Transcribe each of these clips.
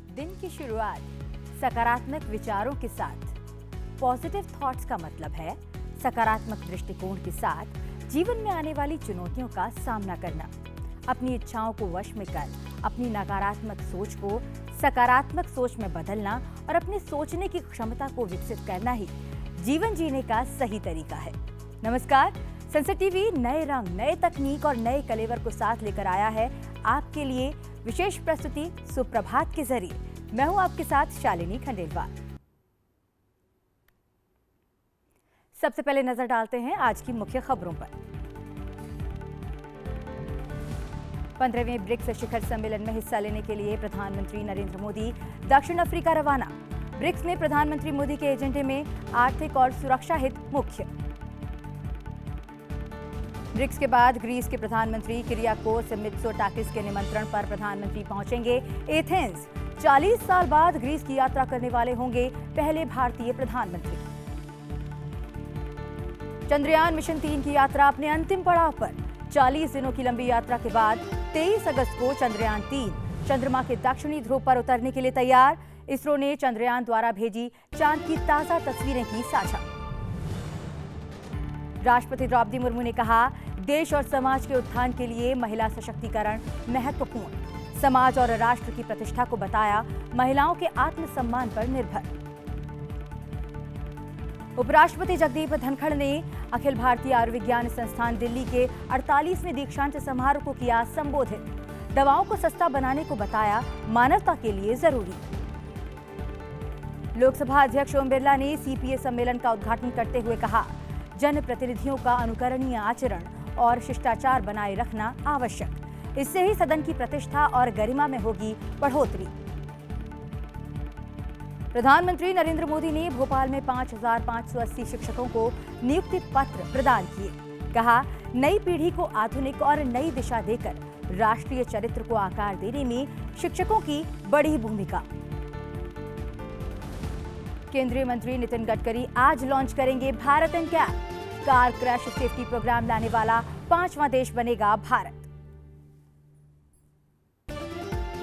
दिन की शुरुआत सकारात्मक विचारों के साथ। पॉजिटिव थॉट्स का मतलब है सकारात्मक दृष्टिकोण के साथ जीवन में आने वाली चुनौतियों का सामना करना, अपनी इच्छाओं को वश में कर अपनी नकारात्मक सोच को सकारात्मक सोच में बदलना और अपने सोचने की क्षमता को विकसित करना ही जीवन जीने का सही तरीका है। नमस्कार, सनसेट टीवी नए रंग, नए तकनीक और नए कलेवर को साथ लेकर आया है आपके लिए विशेष प्रस्तुति सुप्रभात के जरिए। मैं हूं आपके साथ शालिनी खंडेलवाल। सबसे पहले नजर डालते हैं आज की मुख्य खबरों पर। 15वें ब्रिक्स शिखर सम्मेलन में हिस्सा लेने के लिए प्रधानमंत्री नरेंद्र मोदी दक्षिण अफ्रीका रवाना। ब्रिक्स में प्रधानमंत्री मोदी के एजेंडे में आर्थिक और सुरक्षा हित मुख्य। ब्रिक्स के बाद ग्रीस के प्रधानमंत्री किरियाकोस मित्सोटाकिस के निमंत्रण पर प्रधानमंत्री पहुंचेंगे एथेंस। 40 साल बाद ग्रीस की यात्रा करने वाले होंगे पहले भारतीय प्रधानमंत्री। चंद्रयान मिशन 3 की यात्रा अपने अंतिम पड़ाव पर। 40 दिनों की लंबी यात्रा के बाद 23 अगस्त को चंद्रयान 3 चंद्रमा के दक्षिणी ध्रुव पर उतरने के लिए तैयार। इसरो ने चंद्रयान द्वारा भेजी चांद की ताजा तस्वीरें की साझा। राष्ट्रपति द्रौपदी मुर्मू ने कहा, देश और समाज के उत्थान के लिए महिला सशक्तिकरण महत्वपूर्ण। समाज और राष्ट्र की प्रतिष्ठा को बताया महिलाओं के आत्मसम्मान पर निर्भर। उपराष्ट्रपति जगदीप धनखड़ ने अखिल भारतीय आयुर्विज्ञान संस्थान दिल्ली के 48वें दीक्षांत समारोह को किया संबोधित। दवाओं को सस्ता बनाने को बताया मानवता के लिए जरूरी। लोकसभा अध्यक्ष ओम बिरला ने सीपीए सम्मेलन का उद्घाटन करते हुए कहा, जनप्रतिनिधियों का अनुकरणीय आचरण और शिष्टाचार बनाए रखना आवश्यक। इससे ही सदन की प्रतिष्ठा और गरिमा में होगी बढ़ोतरी। प्रधानमंत्री नरेंद्र मोदी ने भोपाल में 5,580 शिक्षकों को नियुक्ति पत्र प्रदान किए। कहा, नई पीढ़ी को आधुनिक और नई दिशा देकर राष्ट्रीय चरित्र को आकार देने में शिक्षकों की बड़ी भूमिका। केंद्रीय मंत्री नितिन गडकरी आज लॉन्च करेंगे Bharat NCAP. Car crash safety program लाने वाला 5वां देश बनेगा भारत।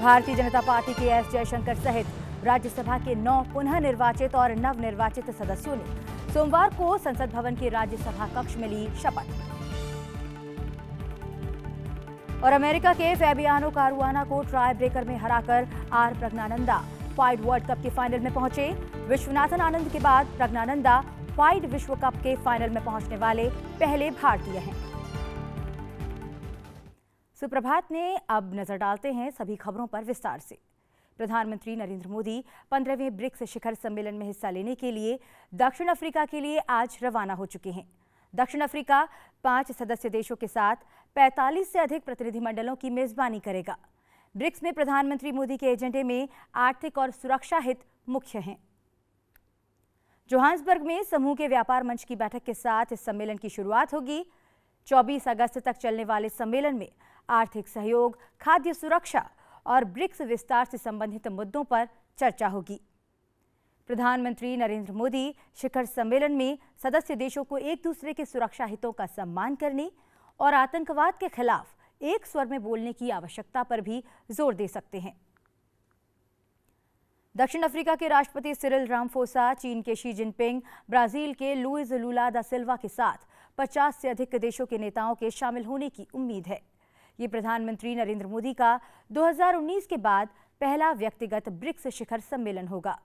भारतीय जनता पार्टी के एस जयशंकर सहित राज्यसभा के 9 पुनः निर्वाचित और नवनिर्वाचित सदस्यों ने सोमवार को संसद भवन के राज्यसभा कक्ष में ली शपथ। और अमेरिका के फैबियानो कारुआना को ट्राई ब्रेकर में हराकर R Praggnanandhaa FIDE World Cup के फाइनल में पहुंचे। विश्वनाथन आनंद के बाद प्रज्ञानंदा फाइड विश्व कप के फाइनल में पहुंचने वाले पहले भारतीय हैं। सुप्रभात में अब नजर डालते हैं सभी खबरों पर विस्तार से। प्रधानमंत्री नरेंद्र मोदी 15वें ब्रिक्स शिखर सम्मेलन में हिस्सा लेने के लिए दक्षिण अफ्रीका के लिए आज रवाना हो चुके हैं। दक्षिण अफ्रीका 5 सदस्य देशों के साथ 45 से अधिक प्रतिनिधिमंडलों की मेजबानी करेगा। ब्रिक्स में प्रधानमंत्री मोदी के एजेंडे में आर्थिक और सुरक्षा हित मुख्य हैं। जोहान्सबर्ग में समूह के व्यापार मंच की बैठक के साथ इस सम्मेलन की शुरुआत होगी। 24 अगस्त तक चलने वाले सम्मेलन में आर्थिक सहयोग, खाद्य सुरक्षा और ब्रिक्स विस्तार से संबंधित मुद्दों पर चर्चा होगी। प्रधानमंत्री नरेंद्र मोदी शिखर सम्मेलन में सदस्य देशों को एक दूसरे के सुरक्षा हितों का सम्मान करने और आतंकवाद के खिलाफ एक स्वर में बोलने की आवश्यकता पर भी जोर दे सकते हैं। दक्षिण अफ्रीका के राष्ट्रपति सिरिल रामफोसा, चीन के शी जिनपिंग, ब्राजील के लुइज लूला दा सिल्वा के साथ 50 से अधिक देशों के नेताओं के शामिल होने की उम्मीद है। ये प्रधानमंत्री नरेंद्र मोदी का 2019 के बाद पहला व्यक्तिगत ब्रिक्स शिखर सम्मेलन होगा।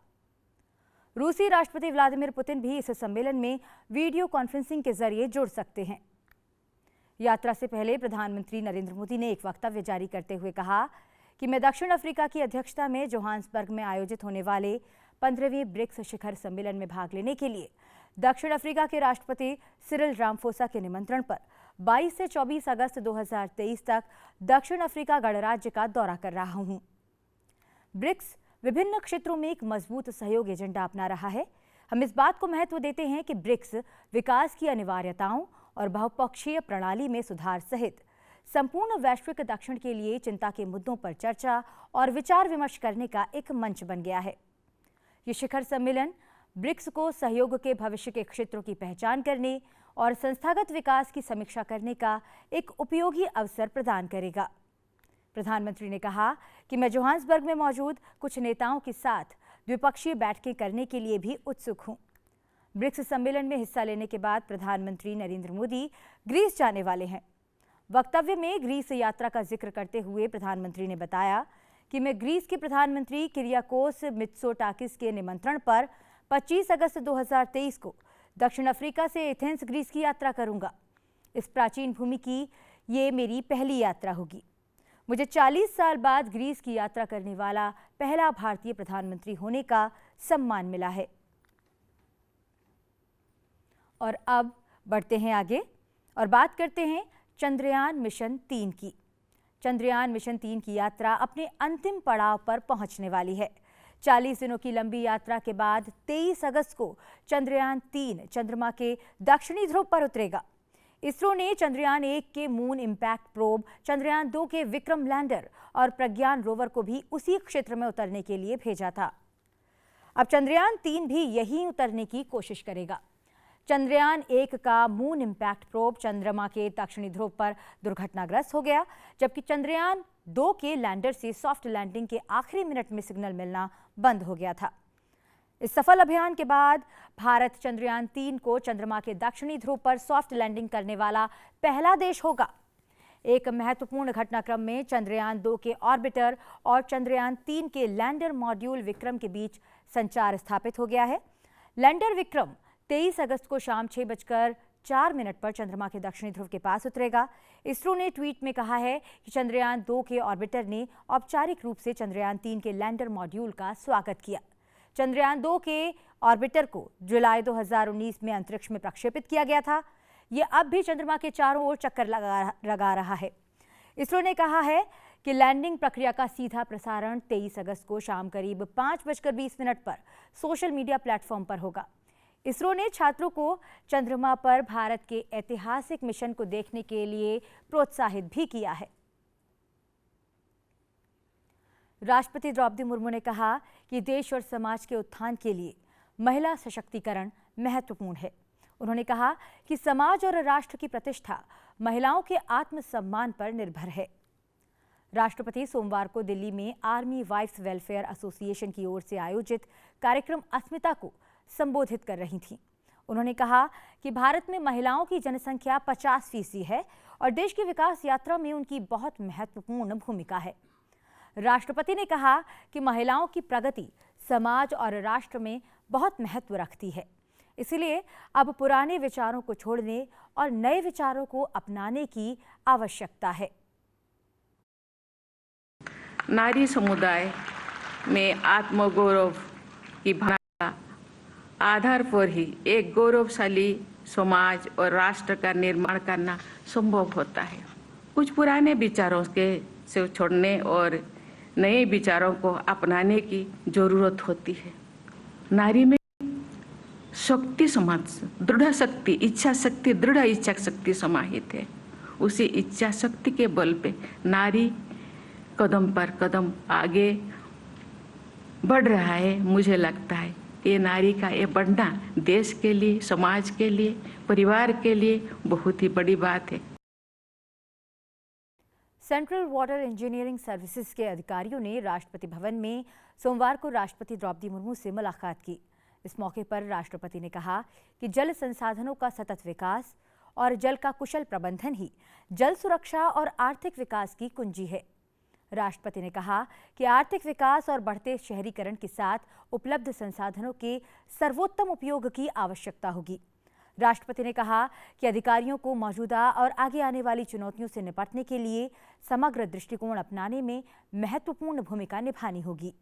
रूसी राष्ट्रपति व्लादिमीर पुतिन भी इस सम्मेलन में वीडियो कॉन्फ्रेंसिंग के जरिए जुड़ सकते हैं। यात्रा से पहले प्रधानमंत्री नरेंद्र मोदी ने एक वक्तव्य जारी करते हुए कहा कि मैं दक्षिण अफ्रीका की अध्यक्षता में जोहान्सबर्ग में आयोजित होने वाले 15वें ब्रिक्स शिखर सम्मेलन में भाग लेने के लिए दक्षिण अफ्रीका के राष्ट्रपति सिरिल रामफोसा के निमंत्रण पर 22 से 24 अगस्त 2023 तक दक्षिण अफ्रीका गणराज्य का दौरा कर रहा हूं। ब्रिक्स विभिन्न क्षेत्रों में एक मजबूत सहयोग एजेंडा अपना रहा है। हम इस बात को महत्व देते हैं कि ब्रिक्स विकास की अनिवार्यताओं और बहुपक्षीय प्रणाली में सुधार सहित संपूर्ण वैश्विक दक्षिण के लिए चिंता के मुद्दों पर चर्चा और विचार विमर्श करने का एक मंच बन गया है। ये शिखर सम्मेलन ब्रिक्स को सहयोग के भविष्य के क्षेत्रों की पहचान करने और संस्थागत विकास की समीक्षा करने का एक उपयोगी अवसर प्रदान करेगा। प्रधानमंत्री ने कहा कि मैं जोहान्सबर्ग में मौजूद कुछ नेताओं के साथ द्विपक्षीय बैठकें करने के लिए भी उत्सुक हूं। ब्रिक्स सम्मेलन में हिस्सा लेने के बाद प्रधानमंत्री नरेंद्र मोदी ग्रीस जाने वाले हैं। वक्तव्य में ग्रीस यात्रा का जिक्र करते हुए प्रधानमंत्री ने बताया कि मैं ग्रीस के प्रधानमंत्री किरियाकोस मित्सोटाकिस के निमंत्रण पर 25 अगस्त 2023 को दक्षिण अफ्रीका से एथेंस ग्रीस की यात्रा करूंगा। इस प्राचीन भूमि की ये मेरी पहली यात्रा होगी। मुझे 40 साल बाद ग्रीस की यात्रा करने वाला पहला भारतीय प्रधानमंत्री होने का सम्मान मिला है। और अब बढ़ते हैं आगे और बात करते हैं चंद्रयान मिशन 3 की। चंद्रयान मिशन 3 की यात्रा अपने अंतिम पड़ाव पर पहुंचने वाली है। 40 दिनों की लंबी यात्रा के बाद 23 अगस्त को चंद्रयान 3 चंद्रमा के दक्षिणी ध्रुव पर उतरेगा। इसरो ने चंद्रयान 1 के मून इंपैक्ट प्रोब, चंद्रयान 2 के विक्रम लैंडर और प्रज्ञान रोवर को भी उसी क्षेत्र में उतरने के लिए भेजा था। अब चंद्रयान 3 भी यहीं उतरने की कोशिश करेगा। चंद्रयान 1 का मून इंपैक्ट प्रोब चंद्रमा के दक्षिणी ध्रुव पर दुर्घटनाग्रस्त हो गया, जबकि चंद्रयान 2 के लैंडर से सॉफ्ट लैंडिंग के आखिरी मिनट में सिग्नल मिलना बंद हो गया था। इस सफल अभियान के बाद भारत चंद्रयान 3 को चंद्रमा के दक्षिणी ध्रुव पर सॉफ्ट लैंडिंग करने वाला पहला देश होगा। एक महत्वपूर्ण घटनाक्रम में चंद्रयान 2 के ऑर्बिटर और चंद्रयान 3 के लैंडर मॉड्यूल विक्रम के बीच संचार स्थापित हो गया है। लैंडर विक्रम 23 अगस्त को शाम 6:04 पर चंद्रमा के दक्षिणी ध्रुव के पास उतरेगा। इसरो ने ट्वीट में कहा है कि चंद्रयान 2 के ऑर्बिटर ने औपचारिक रूप से चंद्रयान 3 के लैंडर मॉड्यूल का स्वागत किया। चंद्रयान 2 के ऑर्बिटर को जुलाई 2019 में अंतरिक्ष में प्रक्षेपित किया गया था। यह अब भी चंद्रमा के चारों ओर चक्कर लगा रहा है। इसरो ने कहा है कि लैंडिंग प्रक्रिया का सीधा प्रसारण 23 अगस्त को शाम करीब 5:20 पर सोशल मीडिया प्लेटफॉर्म पर होगा। इसरो ने छात्रों को चंद्रमा पर भारत के ऐतिहासिक मिशन को देखने के लिए प्रोत्साहित भी किया है। राष्ट्रपति द्रौपदी मुर्मू ने कहा कि देश और समाज के उत्थान के लिए महिला सशक्तिकरण महत्वपूर्ण है। उन्होंने कहा कि समाज और राष्ट्र की प्रतिष्ठा महिलाओं के आत्मसम्मान पर निर्भर है। राष्ट्रपति सोमवार को दिल्ली में आर्मी वाइफ्स वेलफेयर एसोसिएशन की ओर से आयोजित कार्यक्रम अस्मिता को संबोधित कर रही थीं। उन्होंने कहा कि भारत में महिलाओं की जनसंख्या 50% है और देश की विकास यात्रा में उनकी बहुत महत्वपूर्ण भूमिका है। राष्ट्रपति ने कहा कि महिलाओं की प्रगति समाज और राष्ट्र में बहुत महत्व रखती है। इसलिए अब पुराने विचारों को छोड़ने और नए विचारों को अपनाने की आवश्यकता है। नारी समुदाय में आत्मगौरव की भावना आधार पर ही एक गौरवशाली समाज और राष्ट्र का निर्माण करना संभव होता है। कुछ पुराने विचारों के से छोड़ने और नए विचारों को अपनाने की जरूरत होती है। नारी में शक्ति दृढ़ शक्ति, इच्छा शक्ति, दृढ़ इच्छा शक्ति समाहित है। उसी इच्छा शक्ति के बल पे नारी कदम पर कदम आगे बढ़ रहा है। मुझे लगता है ये नारी का ये बढ़ना देश के लिए, समाज के लिए, परिवार के लिए बहुत ही बड़ी बात है। सेंट्रल वाटर इंजीनियरिंग सर्विसेज के अधिकारियों ने राष्ट्रपति भवन में सोमवार को राष्ट्रपति द्रौपदी मुर्मू से मुलाकात की। इस मौके पर राष्ट्रपति ने कहा कि जल संसाधनों का सतत विकास और जल का कुशल प्रबंधन ही जल सुरक्षा और आर्थिक विकास की कुंजी है। राष्ट्रपति ने कहा कि आर्थिक विकास और बढ़ते शहरीकरण के साथ उपलब्ध संसाधनों के सर्वोत्तम उपयोग की आवश्यकता होगी। राष्ट्रपति ने कहा कि अधिकारियों को मौजूदा और आगे आने वाली चुनौतियों से निपटने के लिए समग्र दृष्टिकोण अपनाने में महत्वपूर्ण भूमिका निभानी होगी।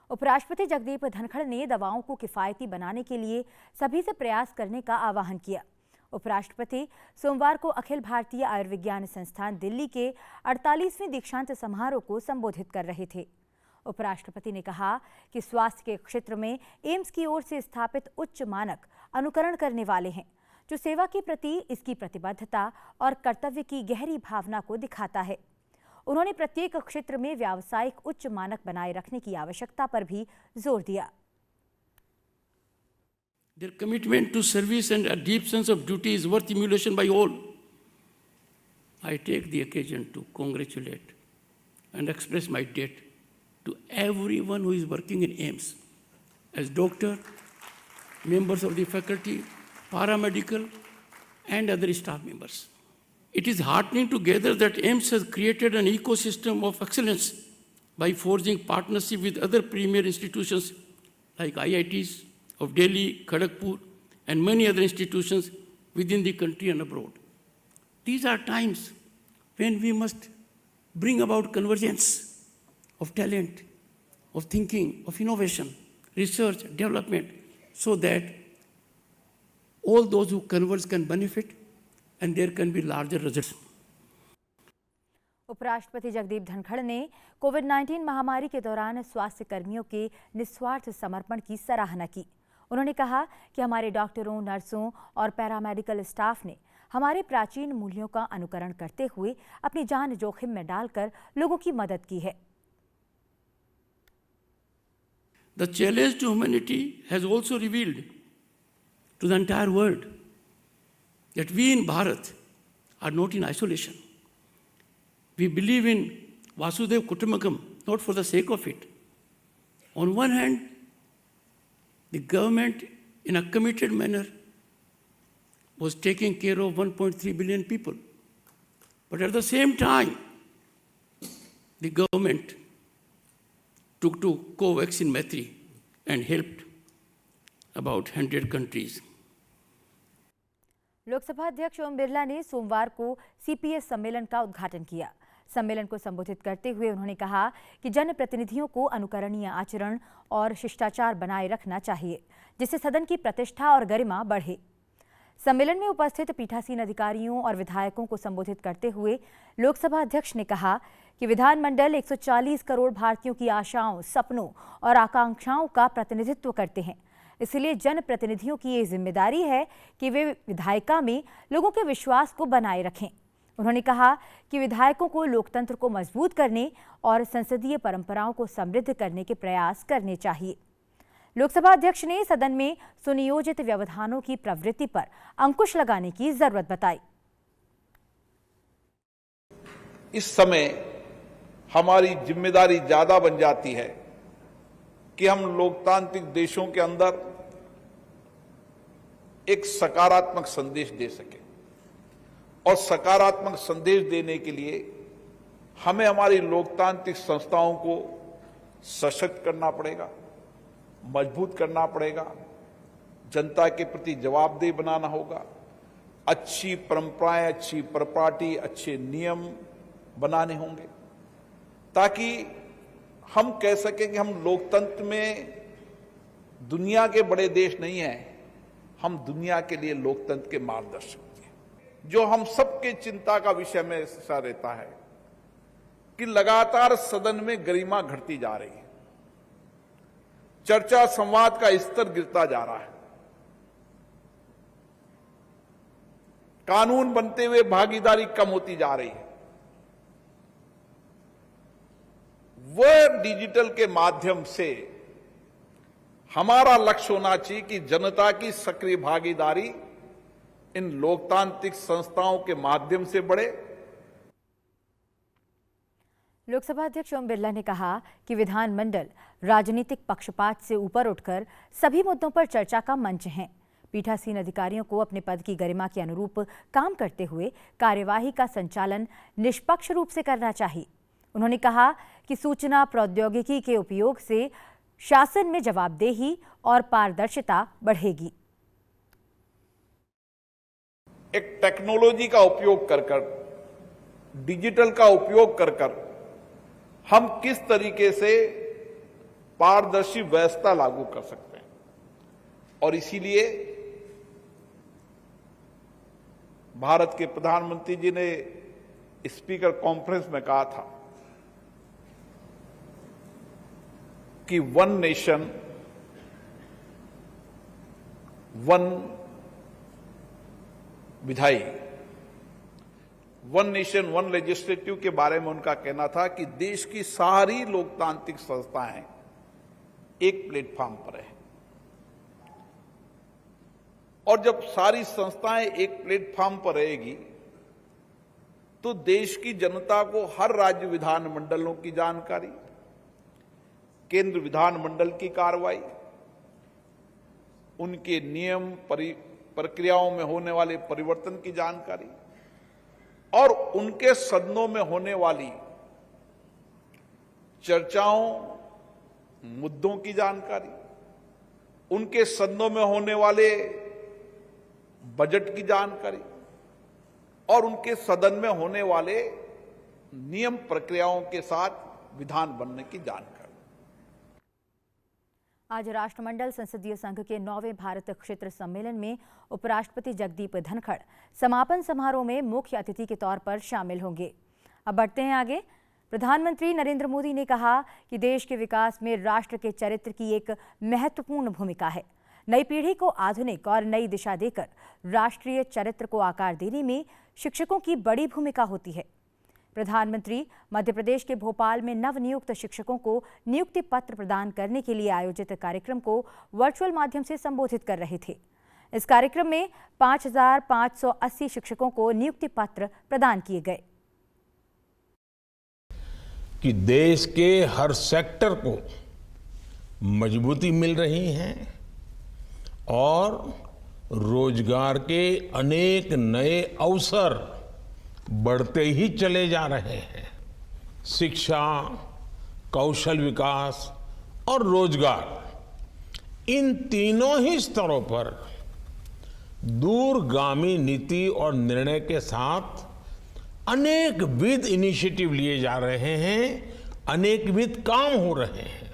उपराष्ट्रपति जगदीप धनखड़ ने दवाओं को किफायती बनाने के लिए सभी से प्रयास करने का आह्वान किया। उपराष्ट्रपति सोमवार को अखिल भारतीय आयुर्विज्ञान संस्थान दिल्ली के 48वें दीक्षांत समारोह को संबोधित कर रहे थे। उपराष्ट्रपति ने कहा कि स्वास्थ्य के क्षेत्र में एम्स की ओर से स्थापित उच्च मानक अनुकरण करने वाले हैं, जो सेवा के प्रति इसकी प्रतिबद्धता और कर्तव्य की गहरी भावना को दिखाता है। उन्होंने प्रत्येक क्षेत्र में व्यावसायिक उच्च मानक बनाए रखने की आवश्यकता पर भी जोर दिया। Their commitment to service and a deep sense of duty is worth emulation by all. I take the occasion to congratulate and express my debt to everyone who is working in AIIMS as doctor, members of the faculty, paramedical, and other staff members. It is heartening to gather that AIIMS has created an ecosystem of excellence by forging partnership with other premier institutions like IITs of Delhi, Kharagpur, and many other institutions within the country and abroad. These are times when we must bring about convergence of talent, of thinking, of innovation, research, development, so that all those who converge can benefit and there can be larger results. उपराष्ट्रपति जगदीप धनखड़ ने कोविड-19 महामारी के दौरान स्वास्थ्य कर्मियों के निस्वार्थ समर्पण की सराहना की। उन्होंने कहा कि हमारे डॉक्टरों, नर्सों और पैरामेडिकल स्टाफ ने हमारे प्राचीन मूल्यों का अनुकरण करते हुए अपनी जान जोखिम में डालकर लोगों की मदद की है। The challenge to humanity has also revealed to the entire world that we in Bharat are not in isolation. We believe in Vasudhaiva Kutumbakam, not for the sake of it. On one hand, the government, in a committed manner, was taking care of 1.3 billion people. But at the same time, the government took to Covaxin Maitri and helped about 100 countries. Lok Sabha अध्यक्ष ओम बिरला ने सोमवार को CPS सम्मेलन का उद्घाटन किया। सम्मेलन को संबोधित करते हुए उन्होंने कहा कि जनप्रतिनिधियों को अनुकरणीय आचरण और शिष्टाचार बनाए रखना चाहिए, जिससे सदन की प्रतिष्ठा और गरिमा बढ़े। सम्मेलन में उपस्थित पीठासीन अधिकारियों और विधायकों को संबोधित करते हुए लोकसभा अध्यक्ष ने कहा कि विधानमंडल 140 करोड़ भारतीयों की आशाओं, सपनों और आकांक्षाओं का प्रतिनिधित्व करते हैं। इसलिए जनप्रतिनिधियों की ये जिम्मेदारी है कि वे विधायिका में लोगों के विश्वास को बनाए रखें। उन्होंने कहा कि विधायकों को लोकतंत्र को मजबूत करने और संसदीय परंपराओं को समृद्ध करने के प्रयास करने चाहिए। लोकसभा अध्यक्ष ने सदन में सुनियोजित व्यवधानों की प्रवृत्ति पर अंकुश लगाने की जरूरत बताई। इस समय हमारी जिम्मेदारी ज्यादा बन जाती है कि हम लोकतांत्रिक देशों के अंदर एक सकारात्मक संदेश दे सकें, और सकारात्मक संदेश देने के लिए हमें हमारी लोकतांत्रिक संस्थाओं को सशक्त करना पड़ेगा, मजबूत करना पड़ेगा, जनता के प्रति जवाबदेह बनाना होगा, अच्छी परंपराएं, अच्छी परिपाटी, अच्छे नियम बनाने होंगे, ताकि हम कह सकें कि हम लोकतंत्र में दुनिया के बड़े देश नहीं हैं, हम दुनिया के लिए लोकतंत्र के मार्गदर्शक हैं। जो हम सबके चिंता का विषय में ऐसा रहता है कि लगातार सदन में गरिमा घटती जा रही है, चर्चा संवाद का स्तर गिरता जा रहा है, कानून बनते हुए भागीदारी कम होती जा रही है। वह डिजिटल के माध्यम से हमारा लक्ष्य होना चाहिए कि जनता की सक्रिय भागीदारी इन लोकतांत्रिक संस्थाओं के माध्यम से बढ़े। लोकसभा अध्यक्ष ओम बिरला ने कहा कि विधानमंडल राजनीतिक पक्षपात से ऊपर उठकर सभी मुद्दों पर चर्चा का मंच है। पीठासीन अधिकारियों को अपने पद की गरिमा के अनुरूप काम करते हुए कार्यवाही का संचालन निष्पक्ष रूप से करना चाहिए। उन्होंने कहा कि सूचना प्रौद्योगिकी के उपयोग से शासन में जवाबदेही और पारदर्शिता बढ़ेगी। एक टेक्नोलॉजी का उपयोग कर डिजिटल का उपयोग कर हम किस तरीके से पारदर्शी व्यवस्था लागू कर सकते हैं, और इसीलिए भारत के प्रधानमंत्री जी ने स्पीकर कॉन्फ्रेंस में कहा था कि वन नेशन वन विधायी, वन नेशन वन लेजिस्लेटिव के बारे में उनका कहना था कि देश की सारी लोकतांत्रिक संस्थाएं एक प्लेटफॉर्म पर है, और जब सारी संस्थाएं एक प्लेटफॉर्म पर रहेगी तो देश की जनता को हर राज्य विधानमंडलों की जानकारी, केंद्र विधानमंडल की कार्रवाई, उनके नियम प्रक्रियाओं में होने वाले परिवर्तन की जानकारी और उनके सदनों में होने वाली चर्चाओं, मुद्दों की जानकारी, उनके सदनों में होने वाले बजट की जानकारी और उनके सदन में होने वाले नियम प्रक्रियाओं के साथ विधान बनने की जानकारी। आज राष्ट्रमंडल संसदीय संघ के 9वें भारत क्षेत्र सम्मेलन में उपराष्ट्रपति जगदीप धनखड़ समापन समारोह में मुख्य अतिथि के तौर पर शामिल होंगे। अब बढ़ते हैं आगे। प्रधानमंत्री नरेंद्र मोदी ने कहा कि देश के विकास में राष्ट्र के चरित्र की एक महत्वपूर्ण भूमिका है। नई पीढ़ी को आधुनिक और नई दिशा देकर राष्ट्रीय चरित्र को आकार देने में शिक्षकों की बड़ी भूमिका होती है। प्रधानमंत्री मध्य प्रदेश के भोपाल में नवनियुक्त शिक्षकों को नियुक्ति पत्र प्रदान करने के लिए आयोजित कार्यक्रम को वर्चुअल माध्यम से संबोधित कर रहे थे। इस कार्यक्रम में 5,580 शिक्षकों को नियुक्ति पत्र प्रदान किए गए। कि देश के हर सेक्टर को मजबूती मिल रही है और रोजगार के अनेक नए अवसर बढ़ते ही चले जा रहे हैं। शिक्षा, कौशल विकास और रोजगार, इन तीनों ही स्तरों पर दूरगामी नीति और निर्णय के साथ अनेकविध इनिशिएटिव लिए जा रहे हैं, अनेकविध काम हो रहे हैं।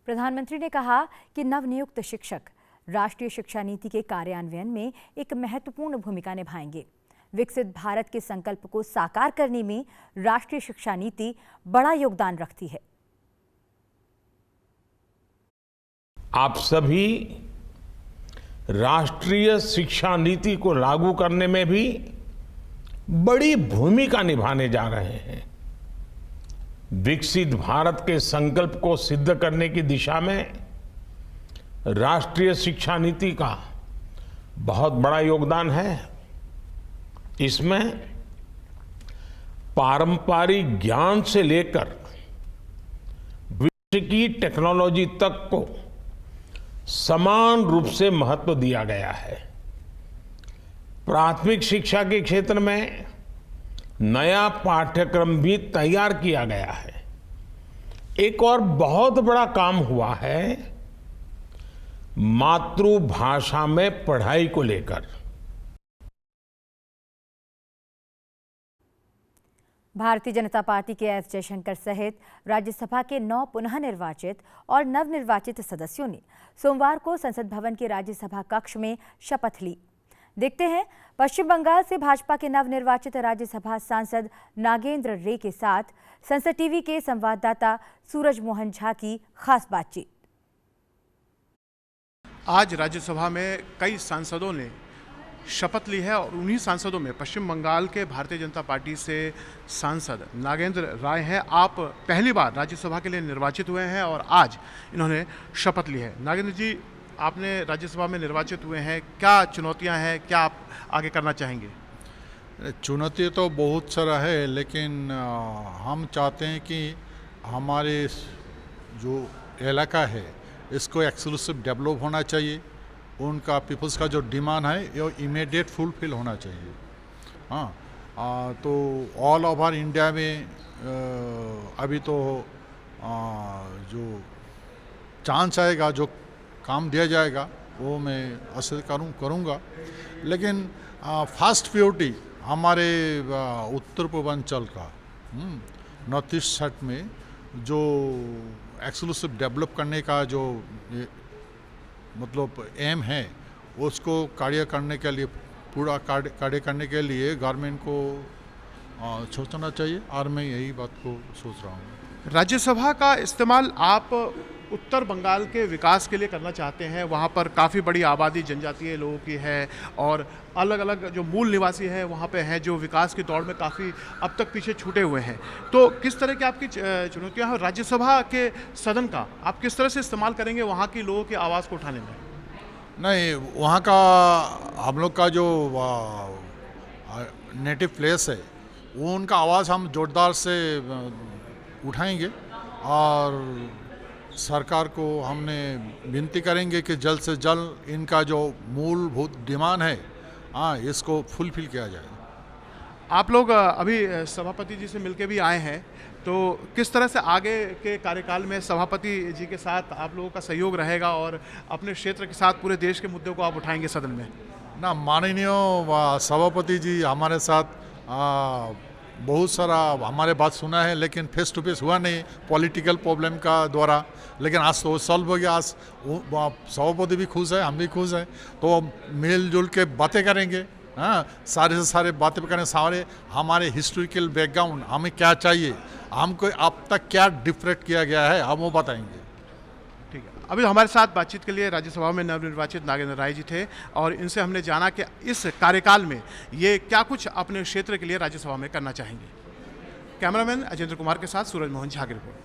प्रधानमंत्री ने कहा कि नवनियुक्त शिक्षक राष्ट्रीय शिक्षा नीति के कार्यान्वयन में एक महत्वपूर्ण भूमिका निभाएंगे। विकसित भारत के संकल्प को साकार करने में राष्ट्रीय शिक्षा नीति बड़ा योगदान रखती है। आप सभी राष्ट्रीय शिक्षा नीति को लागू करने में भी बड़ी भूमिका निभाने जा रहे हैं। विकसित भारत के संकल्प को सिद्ध करने की दिशा में राष्ट्रीय शिक्षा नीति का बहुत बड़ा योगदान है। इसमें पारंपरिक ज्ञान से लेकर विश्व की टेक्नोलॉजी तक को समान रूप से महत्व दिया गया है। प्राथमिक शिक्षा के क्षेत्र में नया पाठ्यक्रम भी तैयार किया गया है। एक और बहुत बड़ा काम हुआ है मातृभाषा में पढ़ाई को लेकर। भारतीय जनता पार्टी के एस जयशंकर सहित राज्यसभा के 9 पुनः निर्वाचित और नवनिर्वाचित सदस्यों ने सोमवार को संसद भवन के राज्यसभा कक्ष में शपथ ली। देखते हैं पश्चिम बंगाल से भाजपा के नवनिर्वाचित राज्यसभा सांसद नागेंद्र रे के साथ संसद टीवी के संवाददाता सूरज मोहन झा की खास बातचीत। आज राज्यसभा में कई सांसदों ने शपथ ली है और उन्हीं सांसदों में पश्चिम बंगाल के भारतीय जनता पार्टी से सांसद नागेंद्र राय हैं। आप पहली बार राज्यसभा के लिए निर्वाचित हुए हैं और आज इन्होंने शपथ ली है। नागेंद्र जी, आपने राज्यसभा में निर्वाचित हुए हैं, क्या चुनौतियां हैं, क्या आप आगे करना चाहेंगे? चुनौती तो बहुत सारा है, लेकिन हम चाहते हैं कि हमारे जो इलाका है इसको एक्सक्लूसिव डेवलप होना चाहिए। उनका पीपल्स का जो डिमांड है ये इमीडिएट फुलफिल होना चाहिए। हाँ, तो ऑल ओवर इंडिया में अभी तो जो चांस आएगा, जो काम दिया जाएगा वो मैं असल करूँगा। लेकिन फर्स्ट प्रायोरिटी हमारे उत्तर पूर्वांचल का नॉर्थ ईस्ट साइड में जो एक्सक्लूसिव डेवलप करने का जो मतलब एम है उसको कार्य करने के लिए, पूरा कार्य करने के लिए गवर्नमेंट को सोचना चाहिए और मैं यही बात को सोच रहा हूँ। राज्यसभा का इस्तेमाल आप उत्तर बंगाल के विकास के लिए करना चाहते हैं। वहाँ पर काफ़ी बड़ी आबादी जनजातीय लोगों की है और अलग अलग जो मूल निवासी हैं वहाँ पे हैं जो विकास की दौड़ में काफ़ी अब तक पीछे छूटे हुए हैं। तो किस तरह की आपकी चुनौतियाँ हैं? राज्यसभा के सदन का आप किस तरह से इस्तेमाल करेंगे वहाँ के लोगों की आवाज़ को उठाने में? नहीं, वहाँ का हम लोग का जो नेटिव प्लेस है वो उनका आवाज़ हम जोरदार से उठाएंगे और सरकार को हमने विनती करेंगे कि जल्द से जल्द इनका जो मूलभूत डिमांड है इसको फुलफिल किया जाए। आप लोग अभी सभापति जी से मिलके भी आए हैं, तो किस तरह से आगे के कार्यकाल में सभापति जी के साथ आप लोगों का सहयोग रहेगा और अपने क्षेत्र के साथ पूरे देश के मुद्दों को आप उठाएंगे सदन में? ना, माननीय सभापति जी हमारे साथ बहुत सारा हमारे बात सुना है, लेकिन फेस टू फेस हुआ नहीं पॉलिटिकल प्रॉब्लम का द्वारा, लेकिन आज तो सॉल्व हो गया। आज सभापति भी खुश है, हम भी खुश हैं, तो मिलजुल के बातें करेंगे। हाँ, सारे से सारे बातें करें, सारे हमारे हिस्टोरिकल बैकग्राउंड, हमें क्या चाहिए, हमको अब तक क्या डिफरेंट किया गया है, हम वो बताएंगे। ठीक है, अभी हमारे साथ बातचीत के लिए राज्यसभा में नवनिर्वाचित नागेंद्र राय जी थे और इनसे हमने जाना कि इस कार्यकाल में ये क्या कुछ अपने क्षेत्र के लिए राज्यसभा में करना चाहेंगे। कैमरामैन अजेंद्र कुमार के साथ सूरज मोहन झा की रिपोर्ट।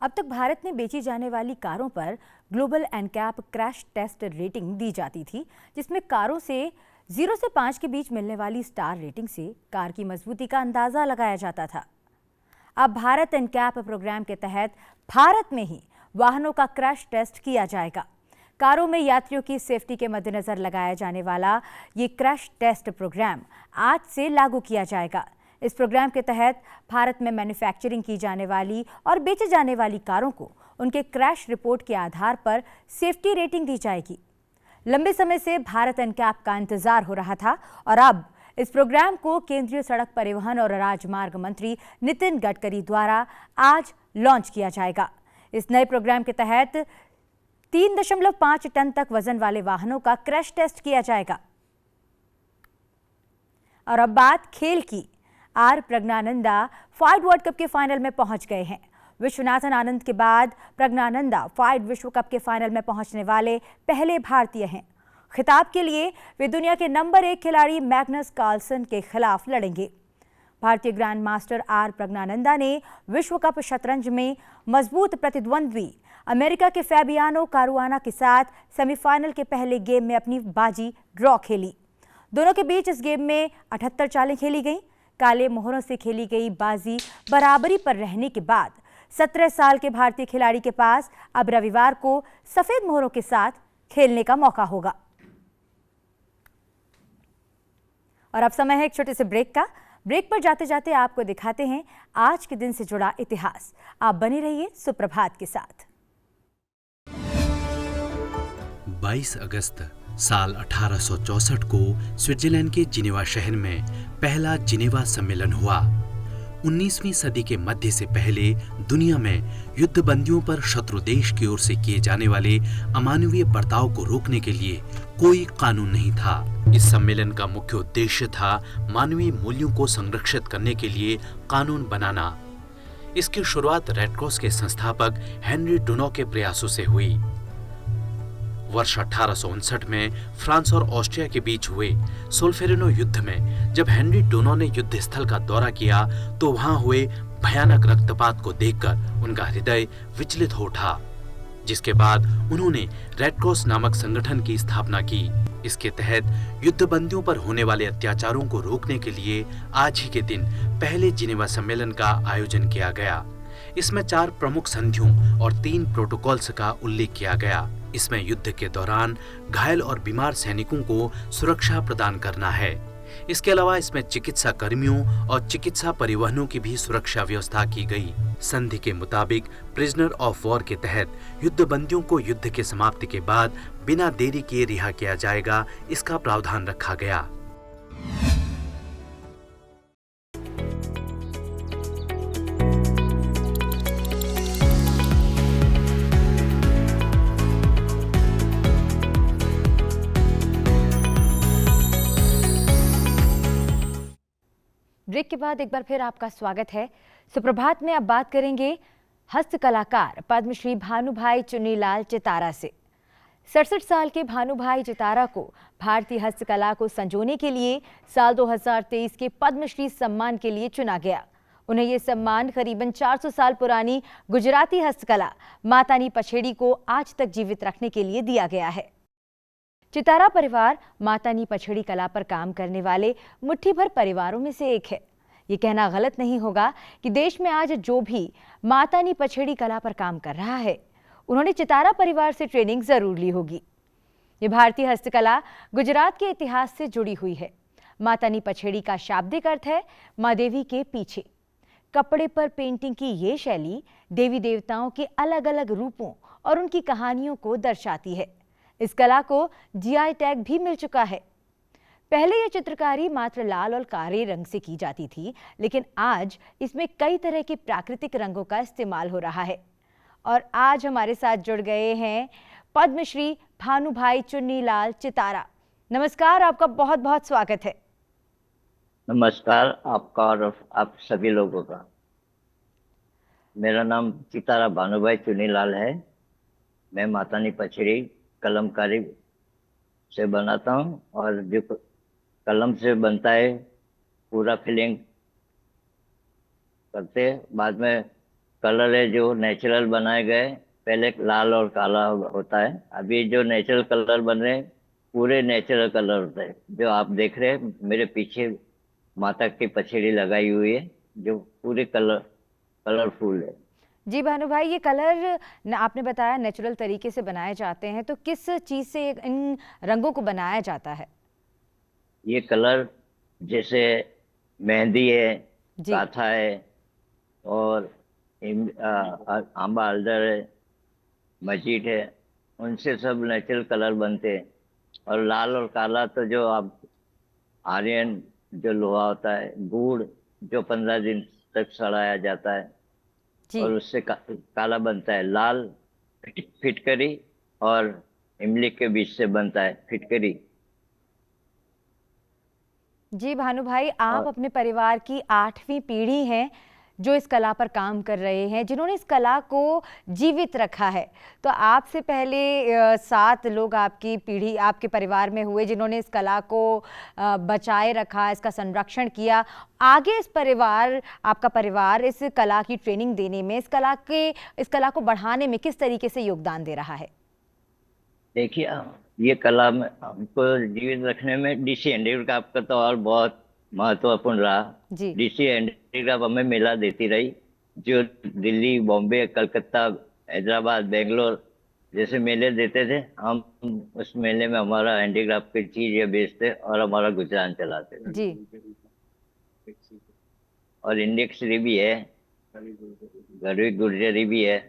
अब तक भारत में बेची जाने वाली कारों पर global NCAP crash test rating दी जाती थी, जिसमें कारों से 0 से 5 के बीच मिलने वाली स्टार रेटिंग से कार की मजबूती का अंदाजा लगाया जाता था। अब भारत एनकैप प्रोग्राम के तहत भारत में ही वाहनों का क्रैश टेस्ट किया जाएगा। कारों में यात्रियों की सेफ्टी के मद्देनजर लगाया जाने वाला ये क्रैश टेस्ट प्रोग्राम आज से लागू किया जाएगा। इस प्रोग्राम के तहत भारत में मैन्युफैक्चरिंग की जाने वाली और बेचे जाने वाली कारों को उनके क्रैश रिपोर्ट के आधार पर सेफ्टी रेटिंग दी जाएगी। लंबे समय से भारत एनकैप का इंतजार हो रहा था और अब इस प्रोग्राम को केंद्रीय सड़क परिवहन और राजमार्ग मंत्री नितिन गडकरी द्वारा आज लॉन्च किया जाएगा। इस नए प्रोग्राम के तहत 3.5 टन तक वजन वाले वाहनों का क्रैश टेस्ट किया जाएगा। और अब बात खेल की। R Praggnanandhaa FIDE World Cup के फाइनल में पहुंच गए हैं। विश्वनाथन आनंद के बाद प्रज्ञानंदा फाइड विश्व कप के फाइनल में पहुंचने वाले पहले भारतीय हैं। खिताब के लिए वे दुनिया के नंबर 1 खिलाड़ी मैग्नस कार्लसन के खिलाफ लड़ेंगे। भारतीय ग्रैंड मास्टर आर प्रज्ञानंदा ने विश्व कप शतरंज में मजबूत प्रतिद्वंद्वी अमेरिका के फैबियानो कारुआना के साथ सेमीफाइनल के पहले गेम में अपनी बाजी ड्रॉ खेली। दोनों के बीच इस गेम में 78 चालें खेली गईं। काले मोहरों से खेली गई बाजी बराबरी पर रहने के बाद 17 साल के भारतीय खिलाड़ी के पास अब रविवार को सफेद मोहरों के साथ खेलने का मौका होगा। और अब समय है एक छोटे से ब्रेक का। ब्रेक पर जाते जाते आपको दिखाते हैं आज के दिन से जुड़ा इतिहास। आप बने रहिए सुप्रभात के साथ। 22 अगस्त साल 1864 को स्विट्जरलैंड के जिनेवा शहर में पहला जिनेवा सम्मेलन हुआ। 19वीं सदी के मध्य से पहले दुनिया में युद्धबंदियों पर शत्रु देश की ओर से किए जाने वाले अमानवीय बर्ताव को रोकने के लिए कोई कानून नहीं था। इस सम्मेलन का मुख्य उद्देश्य था मानवीय मूल्यों को संरक्षित करने के लिए कानून बनाना। इसकी शुरुआत रेड क्रॉस के संस्थापक हेनरी डुनो के प्रयासों से हुई। वर्ष 1859 में फ्रांस और ऑस्ट्रिया के बीच हुए सोल्फेरिनो युद्ध में जब हेनरी डुनो ने युद्ध स्थल का दौरा किया तो वहां हुए भयानक रक्तपात को देखकर उनका हृदय विचलित हो उठा, जिसके बाद उन्होंने रेड क्रॉस नामक संगठन की स्थापना की। इसके तहत युद्धबंदियों पर होने वाले अत्याचारों को रोकने के लिए आज ही के दिन पहले जिनेवा सम्मेलन का आयोजन किया गया। इसमें 4 प्रमुख संधियों और 3 प्रोटोकॉल्स का उल्लेख किया गया। इसमें युद्ध के दौरान घायल और बीमार सैनिकों को सुरक्षा प्रदान करना है। इसके अलावा इसमें चिकित्सा कर्मियों और चिकित्सा परिवहनों की भी सुरक्षा व्यवस्था की गई। संधि के मुताबिक प्रिजनर ऑफ वॉर के तहत युद्धबंदियों को युद्ध के समाप्ति के बाद बिना देरी किए रिहा किया जाएगा, इसका प्रावधान रखा गया। ब्रेक के बाद एक बार फिर आपका स्वागत है। सुप्रभात में अब बात करेंगे हस्तकलाकार पद्मश्री भानुभाई चुन्नीलाल चितारा से। 67 साल के भानुभाई चितारा को भारतीय हस्तकला को संजोने के लिए साल 2023 के पद्मश्री सम्मान के लिए चुना गया। उन्हें ये सम्मान करीबन 400 साल पुरानी गुजराती हस्तकला मातानी पछेड़ी को आज तक जीवित रखने के लिए दिया गया है। चितारा परिवार मातानी पछेड़ी कला पर काम करने वाले मुट्ठी भर परिवारों में से एक है। ये कहना गलत नहीं होगा कि देश में आज जो भी मातानी पछेड़ी कला पर काम कर रहा है, उन्होंने चितारा परिवार से ट्रेनिंग जरूर ली होगी। ये भारतीय हस्तकला गुजरात के इतिहास से जुड़ी हुई है। मातानी पछेड़ी का शाब्दिक अर्थ है माँ देवी के पीछे। कपड़े पर पेंटिंग की ये शैली देवी देवताओं के अलग अलग रूपों और उनकी कहानियों को दर्शाती है। इस कला को जीआई टैग भी मिल चुका है। पहले ये चित्रकारी मात्र लाल और काले रंग से की जाती थी, लेकिन आज इसमें कई तरह के प्राकृतिक रंगों का इस्तेमाल हो रहा है। और आज हमारे साथ जुड़ गए हैं पद्मश्री भानुभाई चुन्नीलाल चितारा। नमस्कार, आपका बहुत बहुत स्वागत है। नमस्कार आपका और आप सभी लोगों का। मेरा नाम चितारा भानुभाई चुन्नीलाल है। मैं मातानी पछेड़ी कलमकारी से बनाता हूँ और जो कलम से बनता है पूरा फिलिंग करते, बाद में कलर है जो नेचुरल बनाए गए। पहले लाल और काला होता है, अभी जो नेचुरल कलर बन रहे हैं पूरे नेचुरल कलर होता है। जो आप देख रहे हैं मेरे पीछे माता की पछेड़ी लगाई हुई है जो पूरे कलरफुल है। जी भानु भाई, ये कलर आपने बताया नेचुरल तरीके से बनाए जाते हैं, तो किस चीज़ से इन रंगों को बनाया जाता है? ये कलर जैसे मेहंदी है, काथा है और आंबा हल्दर है, मजीट है, उनसे सब नेचुरल कलर बनते हैं। और लाल और काला तो जो आप आयरन जो लोहा होता है, गुड़ जो 15 दिन तक सड़ाया जाता है और उससे काला बनता है। लाल फिटकरी और इमली के बीच से बनता है फिटकरी। जी भानु भाई, आप अपने परिवार की 8वीं पीढ़ी हैं जो इस कला पर काम कर रहे हैं, जिन्होंने इस कला को जीवित रखा है। तो आपसे पहले 7 लोग आपकी पीढ़ी आपके परिवार में हुए जिन्होंने इस कला को बचाए रखा, इसका संरक्षण किया। आगे आपका परिवार इस कला की ट्रेनिंग देने में, इस कला को बढ़ाने में किस तरीके से योगदान दे रहा है? देखिए, ये कला में हमको जीवित रखने में डीसी हैंडीक्राफ्ट का तो और बहुत महत्वपूर्ण रहा। डीसी हैंडीक्राफ्ट हमें मेला देती रही, जो दिल्ली, बॉम्बे, कलकत्ता, हैदराबाद, बेंगलोर जैसे मेले देते थे। हम उस मेले में हमारा हैंडीक्राफ्ट की चीज बेचते और हमारा गुजरान चलाते थे। जी। और इंडेक्सरी भी है, गढ़वी गुर्जरी भी है।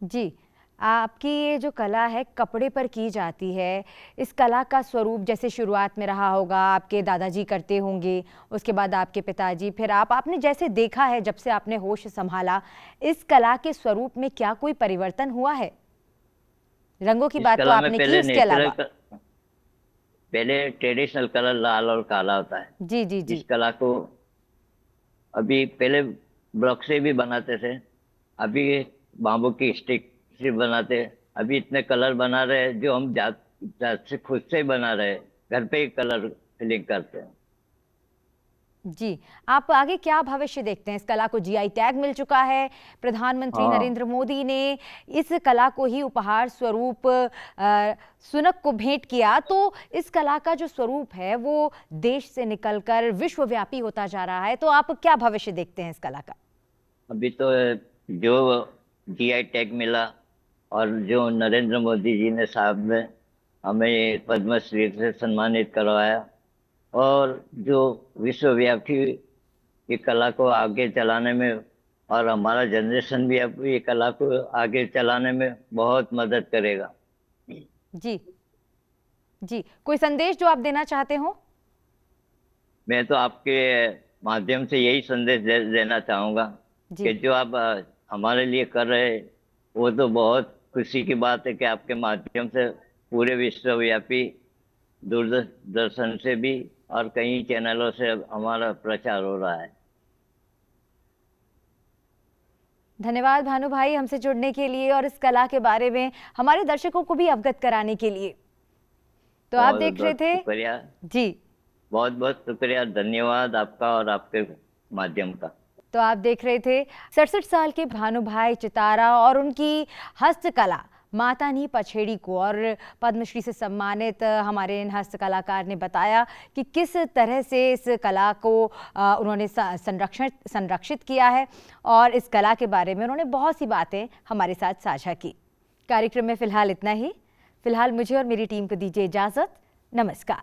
जी, आपकी ये जो कला है कपड़े पर की जाती है, इस कला का स्वरूप जैसे शुरुआत में रहा होगा, आपके दादाजी करते होंगे, उसके बाद आपके पिताजी, फिर आपने जैसे देखा है जब से आपने होश संभाला, इस कला के स्वरूप में क्या कोई परिवर्तन हुआ है? रंगों की बात तो आपने की, उसके अलावा पहले ट्रेडिशनल कलर लाल और काला होता है। जी जी जी। इस कला को अभी पहले ब्लॉक से भी बनाते थे, अभी बाम्बू की स्टिक से बनाते। अभी इतने कलर बना रहे हैं जो हम जात से खुद से बना रहे हैं, घर पे ही कलर फिलिंग करते हैं। जी, आप आगे क्या भविष्य देखते हैं? इस कला को जीआई टैग मिल चुका है, प्रधानमंत्री नरेंद्र मोदी ने इस कला को ही उपहार स्वरूप सुनक को भेंट किया, तो इस कला का जो स्वरूप है वो देश से निकलकर विश्वव्यापी होता जा रहा है। तो आप क्या भविष्य देखते हैं इस कला का? अभी तो जो जीआई टैग मिला और जो नरेंद्र मोदी जी ने साहब ने हमें पद्मश्री से सम्मानित करवाया, और जो विश्वव्यापी ये कला को आगे चलाने में, और हमारा जनरेशन भी अब ये कला को आगे चलाने में बहुत मदद करेगा। जी जी, कोई संदेश जो आप देना चाहते हो? मैं तो आपके माध्यम से यही संदेश देना चाहूँगा कि जो आप हमारे लिए कर रहे हैं वो तो बहुत खुशी की बात है कि आपके माध्यम से पूरे विश्वव्यापी दूरदर्शन से भी और कई चैनलों से हमारा प्रचार हो रहा है। धन्यवाद भानु भाई, हमसे जुड़ने के लिए और इस कला के बारे में हमारे दर्शकों को भी अवगत कराने के लिए। तो आप बहुत देख रहे थे शुक्रिया, जी। बहुत बहुत शुक्रिया, धन्यवाद आपका और आपके माध्यम का। तो आप देख रहे थे 67 साल के भानुभाई चितारा और उनकी हस्तकला मातानी पछेड़ी को, और पद्मश्री से सम्मानित हमारे इन हस्तकलाकार ने बताया कि किस तरह से इस कला को उन्होंने संरक्षित किया है, और इस कला के बारे में उन्होंने बहुत सी बातें हमारे साथ साझा की। कार्यक्रम में फिलहाल इतना ही। फिलहाल मुझे और मेरी टीम को दीजिए इजाज़त। नमस्कार।